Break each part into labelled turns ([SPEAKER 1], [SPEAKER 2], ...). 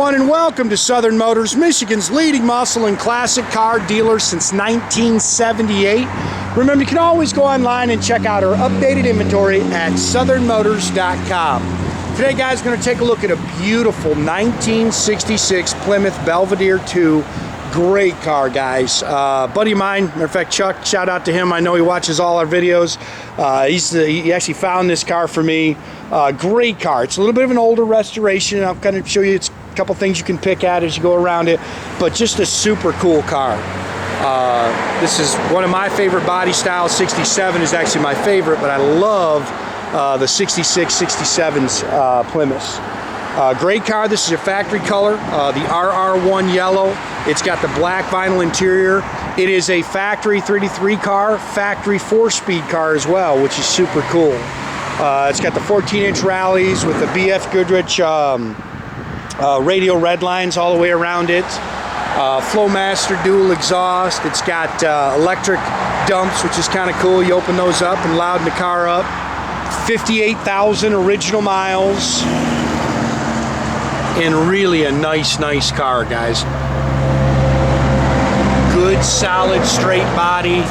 [SPEAKER 1] everyone, and welcome to Southern Motors, Michigan's leading muscle and classic car dealer since 1978. Remember, you can always go online and check out our updated inventory at southernmotors.com. Today, guys, we're going to take a look at a beautiful 1966 Plymouth Belvedere II. Great car, guys. Buddy of mine, matter of fact, Chuck, shout out to him. I know he watches all our videos. He actually found this car for me. Great car. It's a little bit of an older restoration. I'll kind of show you a couple things you can pick at as you go around it, but just a super cool car. This is one of my favorite body styles. 67 is actually my favorite, but I love the 66, 67's Plymouths. Great car. This is a factory color, the RR1 yellow. It's got the black vinyl interior. It is a factory 33 car, factory 4-speed car as well, which is super cool. It's got the 14-inch rallies with the BF Goodrich radial red lines all the way around it. Flowmaster dual exhaust. It's got electric dumps, which is kind of cool. You open those up and louden the car up. 58,000 original miles. And really a nice car, guys. Good, solid, straight body.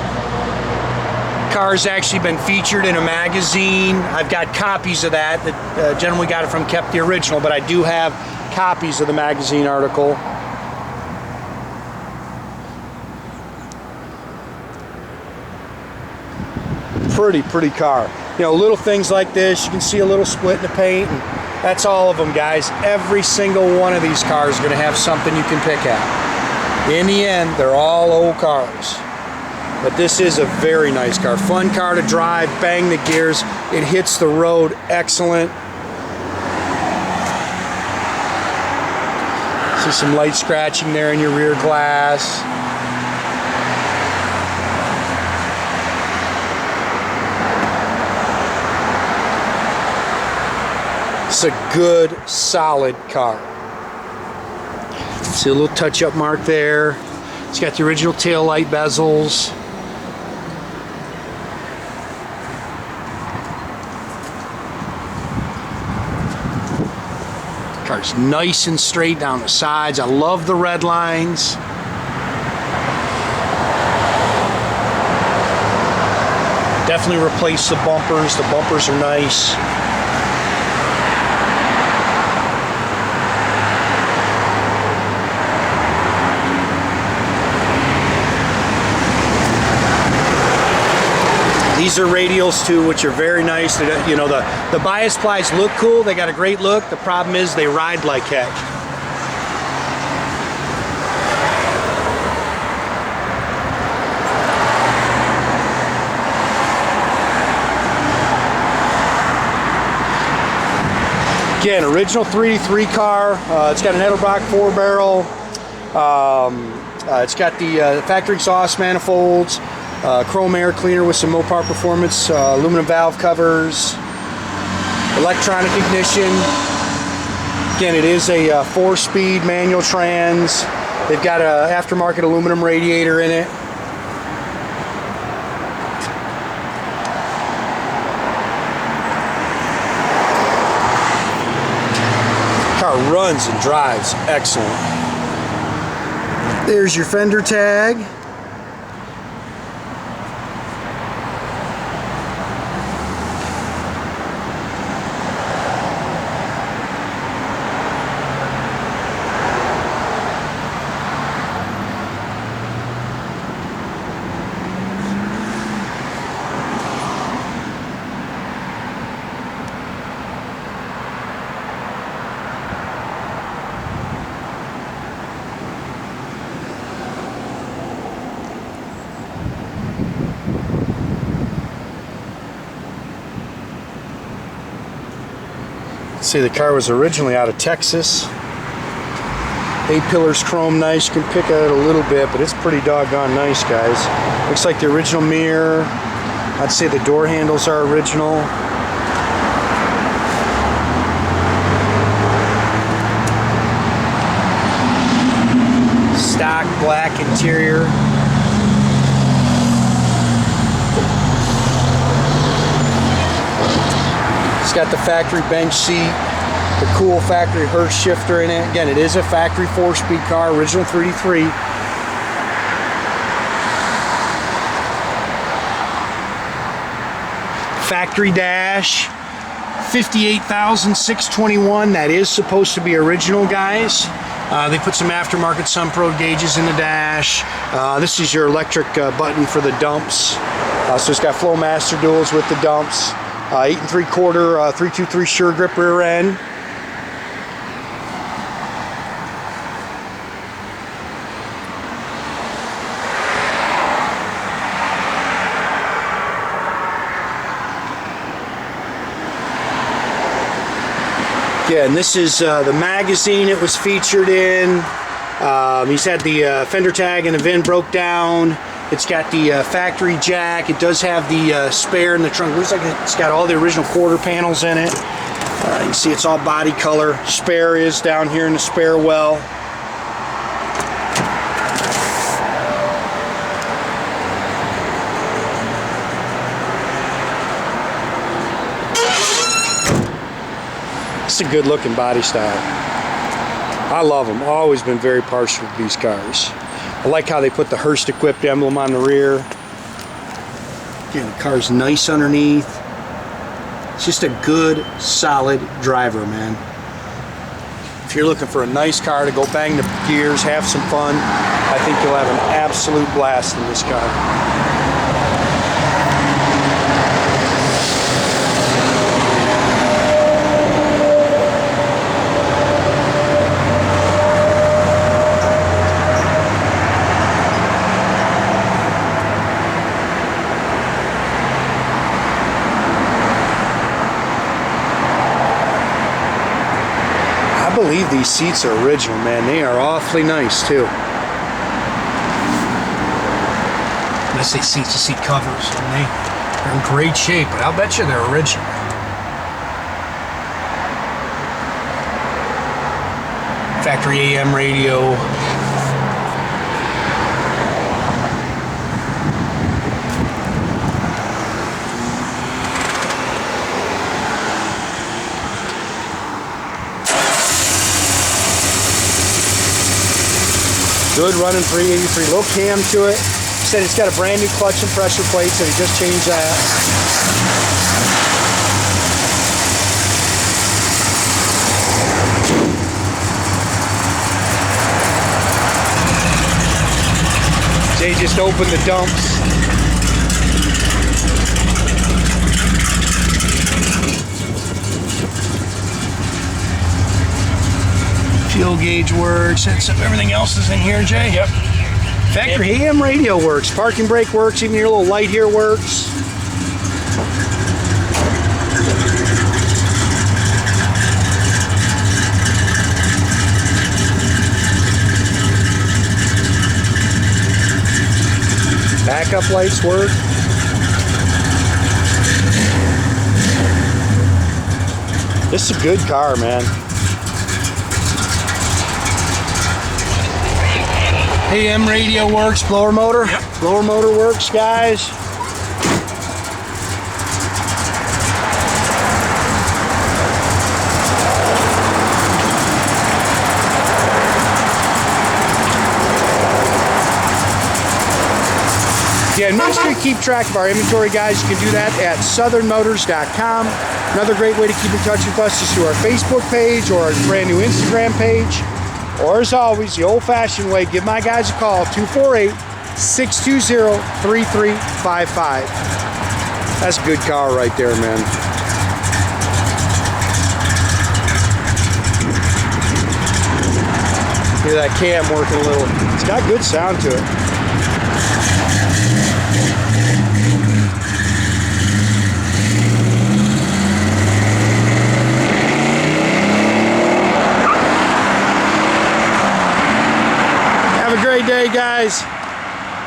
[SPEAKER 1] Car's actually been featured in a magazine. I've got copies of that. Generally got it from Kept the Original, but I do have copies of the magazine article. Pretty car. You know, little things like this. You can see a little split in the paint. And that's all of them, guys. Every single one of these cars is going to have something you can pick at. In the end, they're all old cars. But this is a very nice car. Fun car to drive, bang the gears. It hits the road excellent. See some light scratching there in your rear glass. It's a good, solid car. See a little touch-up mark there. It's got the original tail light bezels. The car's nice and straight down the sides. I love the red lines. Definitely replace the bumpers. The bumpers are nice. These are radials too, which are very nice. You know, the bias plies look cool. They got a great look. The problem is they ride like heck. Again, original 383 car. It's got an Edelbrock 4-barrel. It's got the factory exhaust manifolds. Chrome air cleaner with some Mopar Performance, aluminum valve covers, electronic ignition. Again, it is a 4-speed manual trans. They've got an aftermarket aluminum radiator in it. Car runs and drives excellent. There's your fender tag. See, the car was originally out of Texas. A-pillars chrome nice. You can pick at it a little bit, but it's pretty doggone nice, guys. Looks like the original mirror. I'd say the door handles are original. Stock black interior. It's got the factory bench seat. The cool factory Hurst shifter in it. Again, it is a factory 4-speed car, original 3D3. Factory dash, 58,621. That is supposed to be original, guys. They put some aftermarket Sunpro gauges in the dash. This is your electric button for the dumps. So it's got Flowmaster duals with the dumps. 8 3/4 323 Sure Grip rear end. Yeah, and this is the magazine it was featured in. He's had the fender tag and the VIN broke down. It's got the factory jack. It does have the spare in the trunk. Looks like it's got all the original quarter panels in it. You can see it's all body color. Spare is down here in the spare well. It's a good looking body style. I love them. Always been very partial to these cars. I like how they put the Hurst equipped emblem on the rear. Again, the car's nice underneath. It's just a good, solid driver, man. If you're looking for a nice car to go bang the gears, have some fun, I think you'll have an absolute blast in this car. I believe these seats are original, man. They are awfully nice too. I say seats to seat covers, and they're in great shape, but I'll bet you they're original. Factory AM radio. Good running 383, low cam to it. Said it's got a brand new clutch and pressure plate, so he just changed that. They just opened the dumps. Fuel gauge works. Everything else is in here, Jay? Yep. Factory AM radio works. Parking brake works. Even your little light here works. Backup lights work. This is a good car, man. AM radio works, blower motor. Yep. Blower motor works, guys. Yeah, make sure you keep track of our inventory, guys. You can do that at southernmotors.com. Another great way to keep in touch with us is through our Facebook page or our brand new Instagram page. Or as always, the old-fashioned way, give my guys a call, 248-620-3355. That's a good car right there, man. Hear that cam working a little. It's got good sound to it. Have a great day, guys.